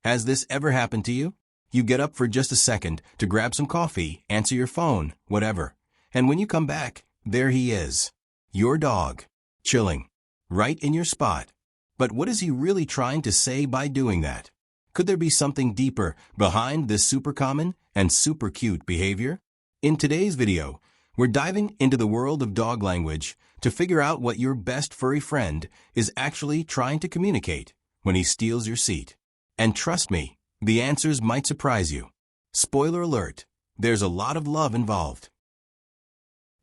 Has this ever happened to you? You get up for just a second to grab some coffee, answer your phone, whatever. And when you come back, there he is. Your dog. Chilling. Right in your spot. But what is he really trying to say by doing that? Could there be something deeper behind this super common and super cute behavior? In today's video, we're diving into the world of dog language to figure out what your best furry friend is actually trying to communicate when he steals your seat. And trust me, the answers might surprise you. Spoiler alert, there's a lot of love involved.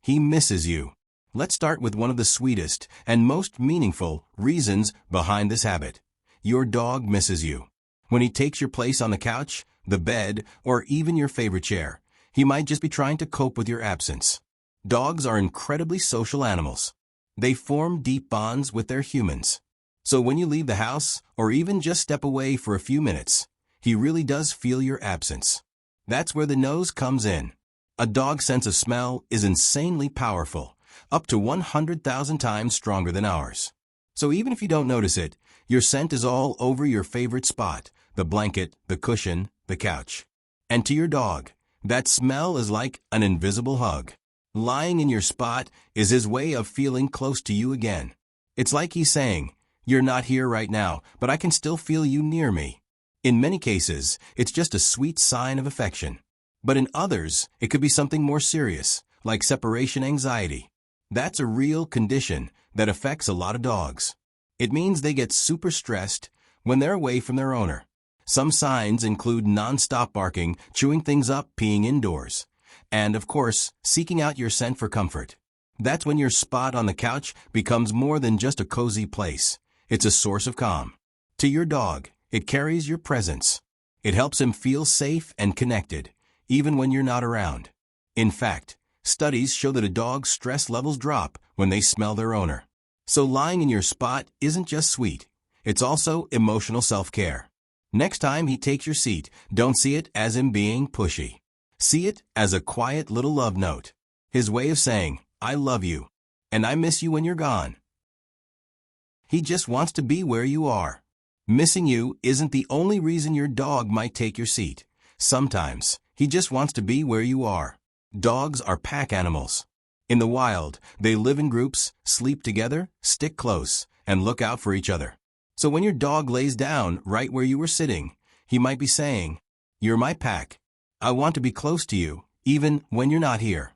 He misses you. Let's start with one of the sweetest and most meaningful reasons behind this habit. Your dog misses you. When he takes your place on the couch, the bed, or even your favorite chair, he might just be trying to cope with your absence. Dogs are incredibly social animals. They form deep bonds with their humans. So when you leave the house, or even just step away for a few minutes, he really does feel your absence. That's where the nose comes in. A dog's sense of smell is insanely powerful, up to 100,000 times stronger than ours. So even if you don't notice it, your scent is all over your favorite spot, the blanket, the cushion, the couch. And to your dog, that smell is like an invisible hug. Lying in your spot is his way of feeling close to you again. It's like he's saying, "You're not here right now, but I can still feel you near me." In many cases, it's just a sweet sign of affection. But in others, it could be something more serious, like separation anxiety. That's a real condition that affects a lot of dogs. It means they get super stressed when they're away from their owner. Some signs include non-stop barking, chewing things up, peeing indoors, and, of course, seeking out your scent for comfort. That's when your spot on the couch becomes more than just a cozy place. It's a source of calm. To your dog, it carries your presence. It helps him feel safe and connected, even when you're not around. In fact, studies show that a dog's stress levels drop when they smell their owner. So lying in your spot isn't just sweet. It's also emotional self-care. Next time he takes your seat, don't see it as him being pushy. See it as a quiet little love note. His way of saying, "I love you, and I miss you when you're gone." He just wants to be where you are. Missing you isn't the only reason your dog might take your seat. Sometimes, he just wants to be where you are. Dogs are pack animals. In the wild, they live in groups, sleep together, stick close, and look out for each other. So when your dog lays down right where you were sitting, he might be saying, "You're my pack. I want to be close to you, even when you're not here."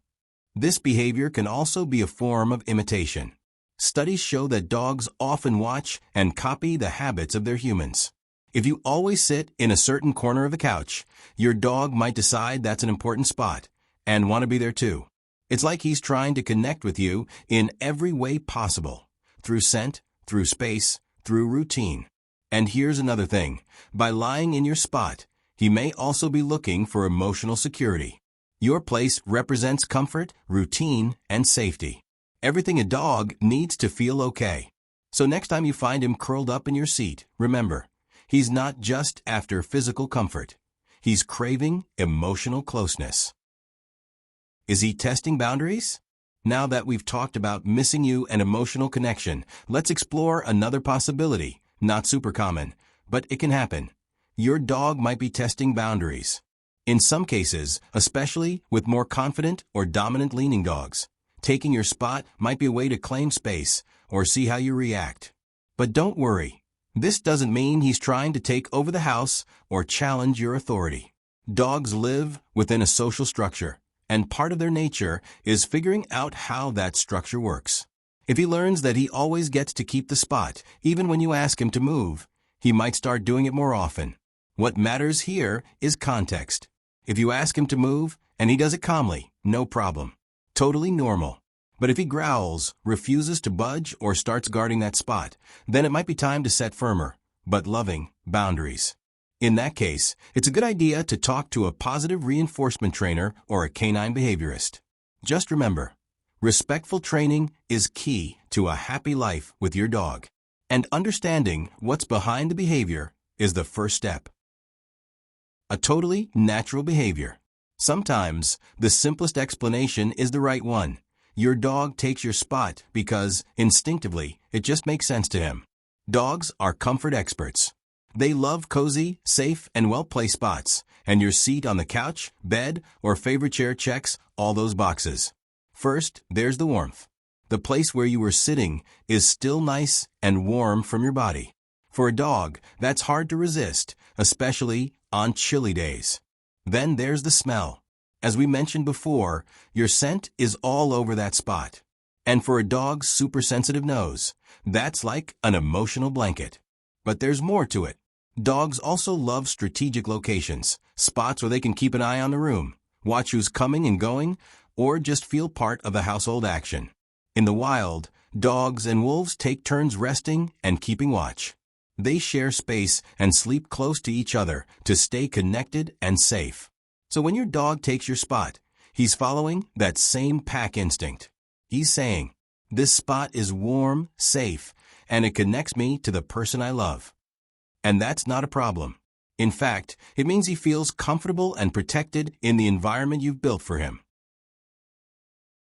This behavior can also be a form of imitation. Studies show that dogs often watch and copy the habits of their humans. If you always sit in a certain corner of the couch, your dog might decide that's an important spot and want to be there too. It's like he's trying to connect with you in every way possible, through scent, through space, through routine. And here's another thing. By lying in your spot, he may also be looking for emotional security. Your place represents comfort, routine, and safety. Everything a dog needs to feel okay. So next time you find him curled up in your seat, remember, he's not just after physical comfort. He's craving emotional closeness. Is he testing boundaries? Now that we've talked about missing you and emotional connection, let's explore another possibility, not super common, but it can happen. Your dog might be testing boundaries. In some cases, especially with more confident or dominant leaning dogs, taking your spot might be a way to claim space or see how you react. But don't worry. This doesn't mean he's trying to take over the house or challenge your authority. Dogs live within a social structure, and part of their nature is figuring out how that structure works. If he learns that he always gets to keep the spot, even when you ask him to move, he might start doing it more often. What matters here is context. If you ask him to move and he does it calmly, no problem. Totally normal. But if he growls, refuses to budge, or starts guarding that spot, then it might be time to set firmer, but loving, boundaries. In that case, it's a good idea to talk to a positive reinforcement trainer or a canine behaviorist. Just remember, respectful training is key to a happy life with your dog, and understanding what's behind the behavior is the first step. A totally natural behavior. Sometimes, the simplest explanation is the right one. Your dog takes your spot because, instinctively, it just makes sense to him. Dogs are comfort experts. They love cozy, safe, and well-placed spots, and your seat on the couch, bed, or favorite chair checks all those boxes. First, there's the warmth. The place where you were sitting is still nice and warm from your body. For a dog, that's hard to resist, especially on chilly days. Then there's the smell. As we mentioned before, your scent is all over that spot. And for a dog's super sensitive nose, that's like an emotional blanket. But there's more to it. Dogs also love strategic locations, spots where they can keep an eye on the room, watch who's coming and going, or just feel part of the household action. In the wild, dogs and wolves take turns resting and keeping watch. They share space and sleep close to each other to stay connected and safe. So when your dog takes your spot, he's following that same pack instinct. He's saying, "This spot is warm, safe, and it connects me to the person I love." And that's not a problem. In fact, it means he feels comfortable and protected in the environment you've built for him.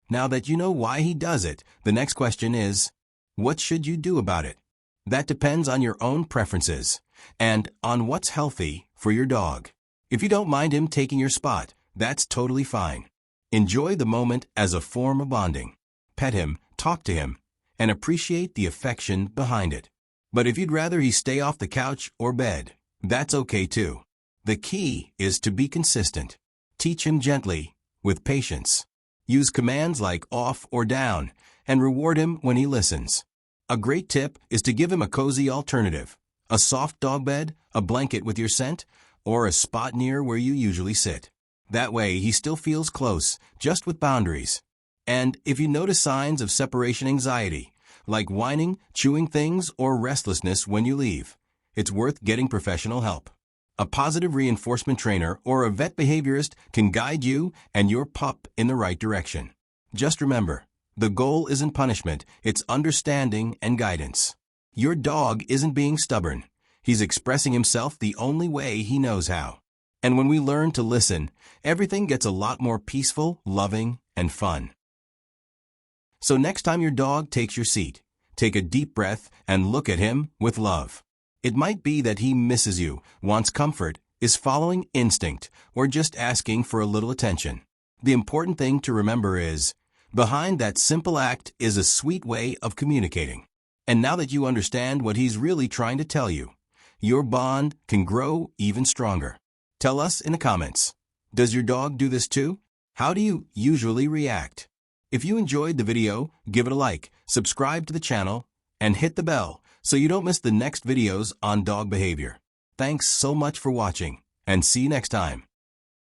Now that you know why he does it, the next question is, what should you do about it? That depends on your own preferences and on what's healthy for your dog. If you don't mind him taking your spot, that's totally fine. Enjoy the moment as a form of bonding. Pet him, talk to him, and appreciate the affection behind it. But if you'd rather he stay off the couch or bed, that's okay too. The key is to be consistent. Teach him gently, with patience. Use commands like off or down, and reward him when he listens. A great tip is to give him a cozy alternative, a soft dog bed, a blanket with your scent, or a spot near where you usually sit. That way he still feels close, just with boundaries. And if you notice signs of separation anxiety, like whining, chewing things, or restlessness when you leave, it's worth getting professional help. A positive reinforcement trainer or a vet behaviorist can guide you and your pup in the right direction. Just remember, the goal isn't punishment, it's understanding and guidance. Your dog isn't being stubborn. He's expressing himself the only way he knows how. And when we learn to listen, everything gets a lot more peaceful, loving, and fun. So next time your dog takes your seat, take a deep breath and look at him with love. It might be that he misses you, wants comfort, is following instinct, or just asking for a little attention. The important thing to remember is, behind that simple act is a sweet way of communicating. And now that you understand what he's really trying to tell you, your bond can grow even stronger. Tell us in the comments. Does your dog do this too? How do you usually react? If you enjoyed the video, give it a like, subscribe to the channel, and hit the bell so you don't miss the next videos on dog behavior. Thanks so much for watching, and see you next time.